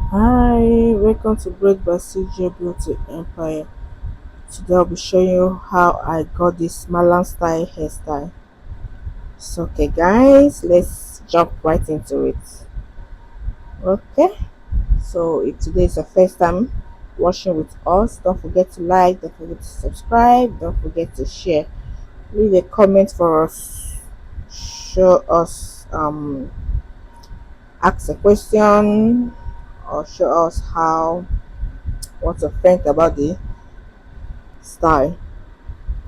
Hi, welcome to Break by CJ Beauty Empire. Today I'll be showing you how I got this Mallam style hairstyle. So, okay, guys, let's jump right into it. Okay, so if today is your first time watching with us, don't forget to like, don't forget to subscribe, don't forget to share. Leave a comment for us, show us, ask a question, or show us how what you think about the style.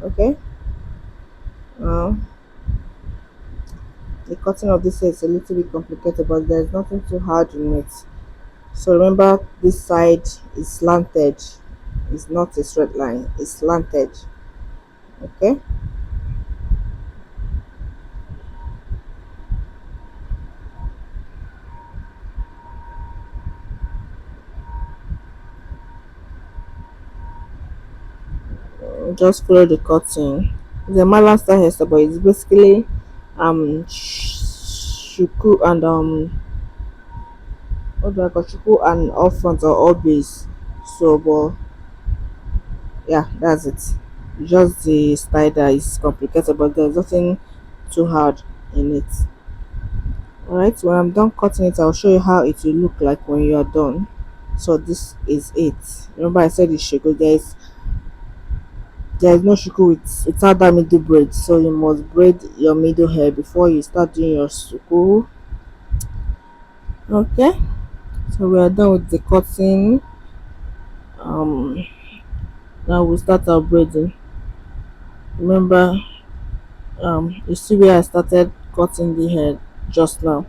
Okay. Um, the cutting of this hair is a little bit complicated, but there's nothing too hard in it. So remember, this side is slanted. It's not a straight line. It's slanted. Okay. Just follow the cutting. The Mallam style hairstyle, but it's basically shuku and what do I call shuku and all front or all base. So, but yeah, that's it. Just the style that is complicated, but there's nothing too hard in it. Alright, when I'm done cutting it, I'll show you how it will look like when you are done. So this is it. Remember I said it's shuku, there is no shuku without that middle braid. So you must braid your middle hair before you start doing your shuku. Okay, so we are done with the cutting. Um Now we'll start our braiding. Remember, you see where I started cutting the hair just now.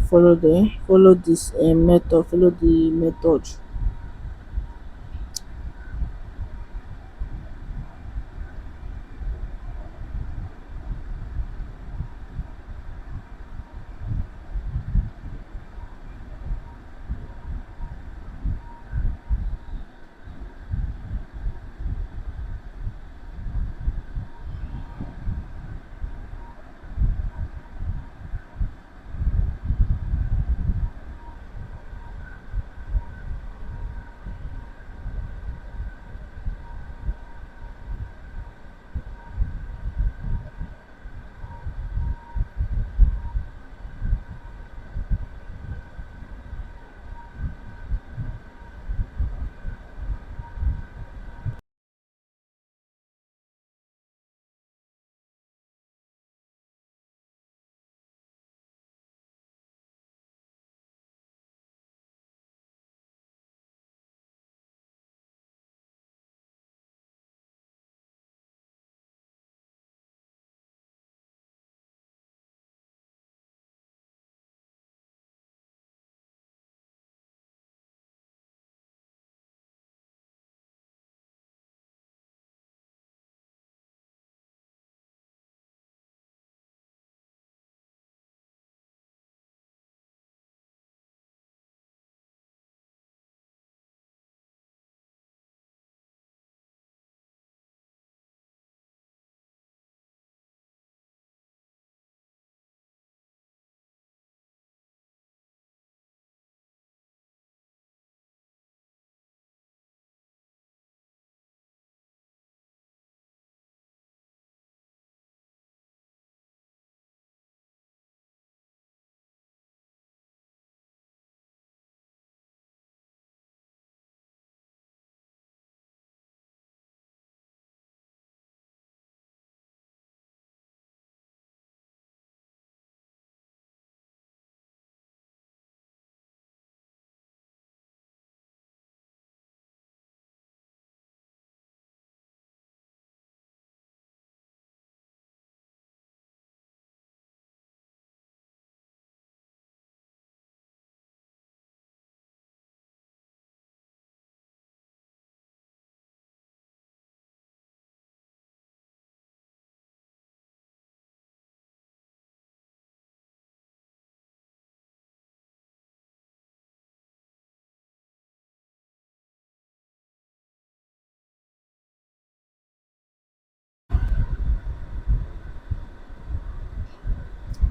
Follow this method, follow the method.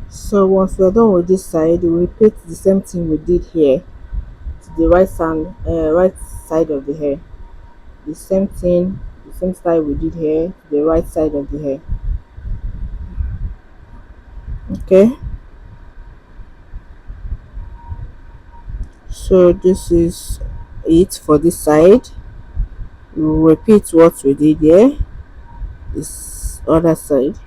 So once we're done with this side, we repeat the same thing we did here. the right side of the hair. The same thing, the same style we did here, the right side of the hair. Okay, so this is it for this side. We will repeat what we did here, this other side.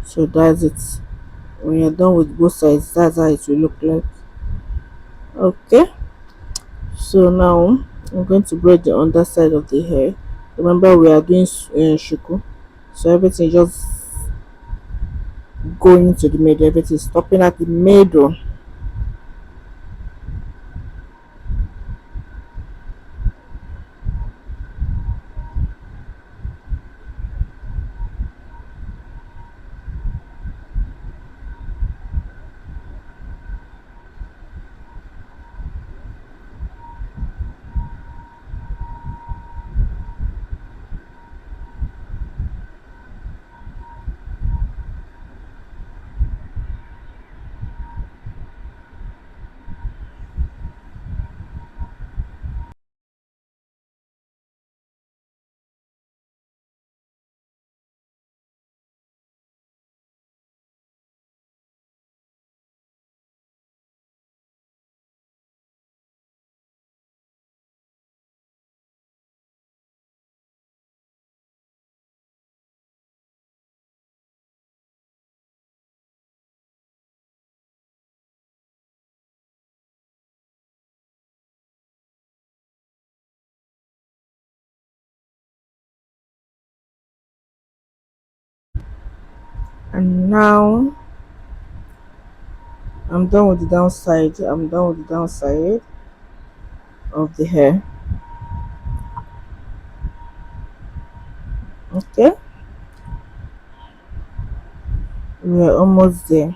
So that's it. When you're done with both sides, that's how it will look like. Okay, so now I'm going to braid the underside of the hair. Remember, we are doing shuku, so everything just going to the middle, everything stopping at the middle. And now I'm done with the downside. I'm done with the downside of the hair. Okay, we're almost there.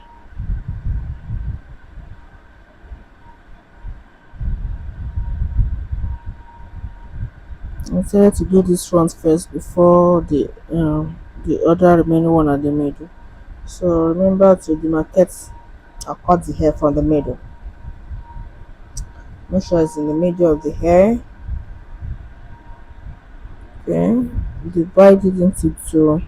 I decided to do this front first before the other remaining one at the middle. So remember to demarcate or cut the hair from the middle. Make sure it's in the middle of the hair. Okay, divide it into two.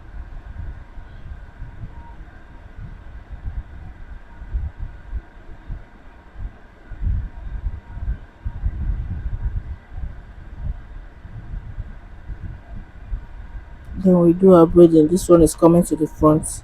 Then we do our braiding. This one is coming to the front.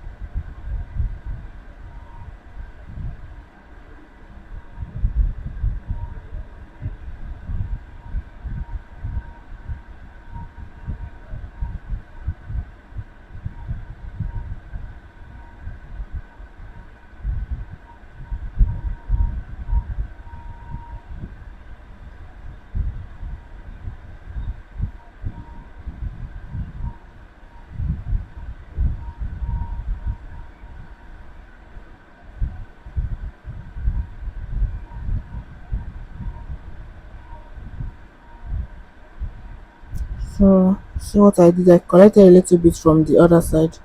So see what I did? I collected a little bit from the other side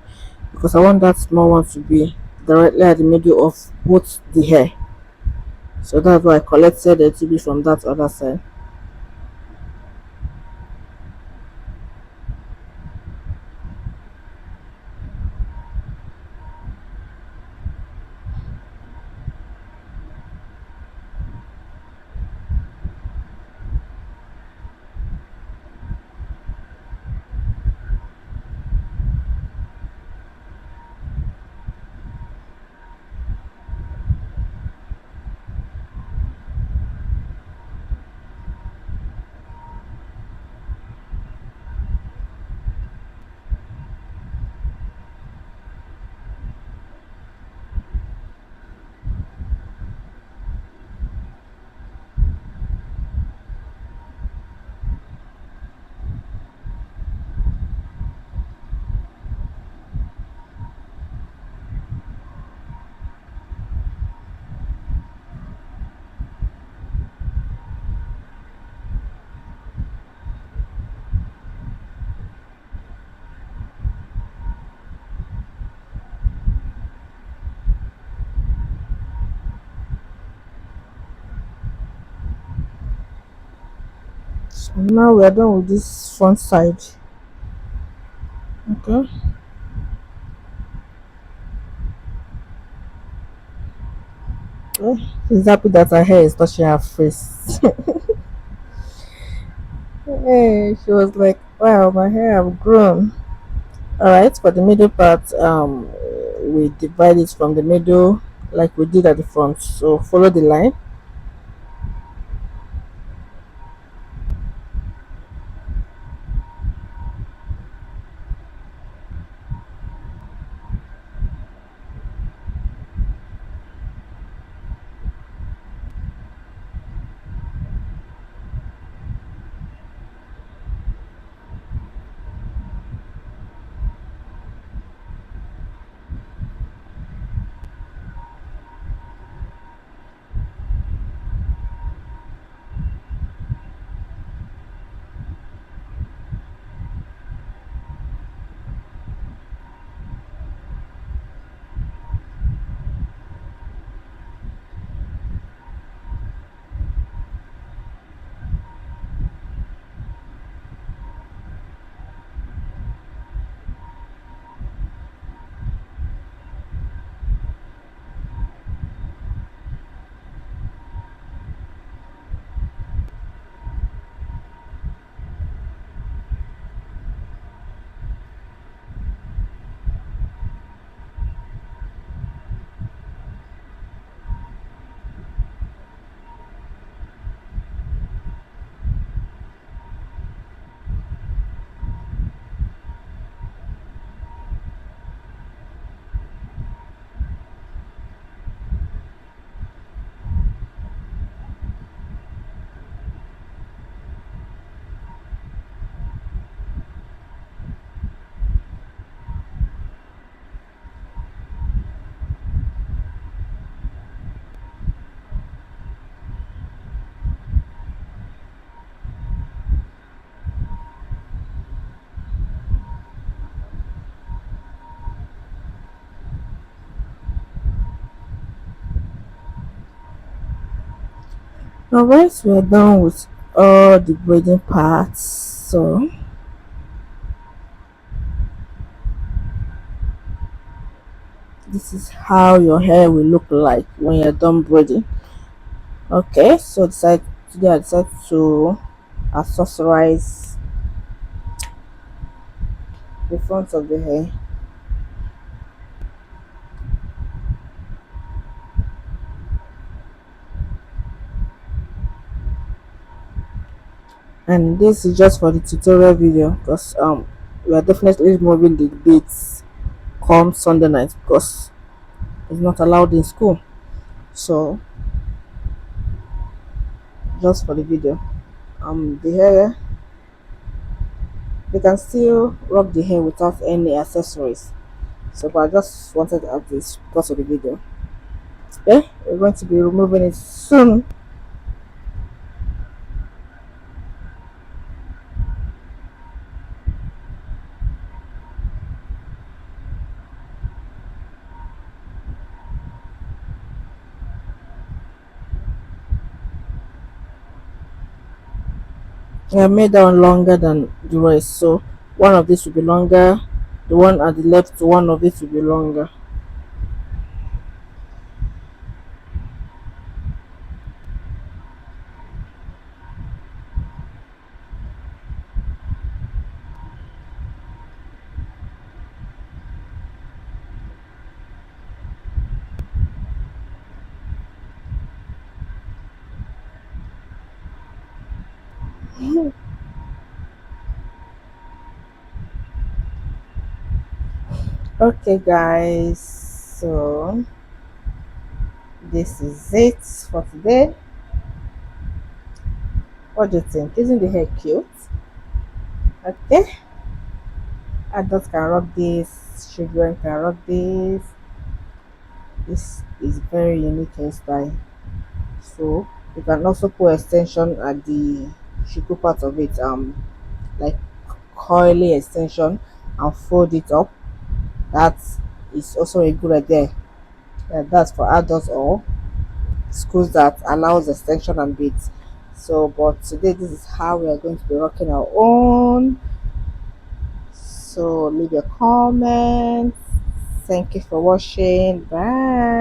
because I want that small one to be directly at the middle of both the hair. So that's why I collected a little bit from that other side. And now we are done with this front side. Okay. Oh, she's happy that her hair is touching her face. Hey, she was like, "Wow, my hair have grown." All right, for the middle part, we divide it from the middle like we did at the front. So follow the line. Alright, we are done with all the braiding parts. So this is how your hair will look like when you're done braiding. Okay, so today I decided to accessorize the front of the hair. And this is just for the tutorial video because we are definitely removing the beads come Sunday night because it's not allowed in school. So just for the video. The hair, they can still rock the hair without any accessories. So but I just wanted to add this because of the video. Okay, we're going to be removing it soon. I made that one longer than the rest, so one of this will be longer, the one at the left, one of it will be longer. Okay guys, so this is it for today. What do you think? Isn't the hair cute? Okay, adults can rock this, children can rock this. This is very unique hairstyle. So you can also put extension at the shuku part of it, like coily extension, and fold it up. That is also a good idea. That's for adults or schools that allows extension and beads. So but today this is how we are going to be rocking our own. So leave your comments. Thank you for watching. Bye.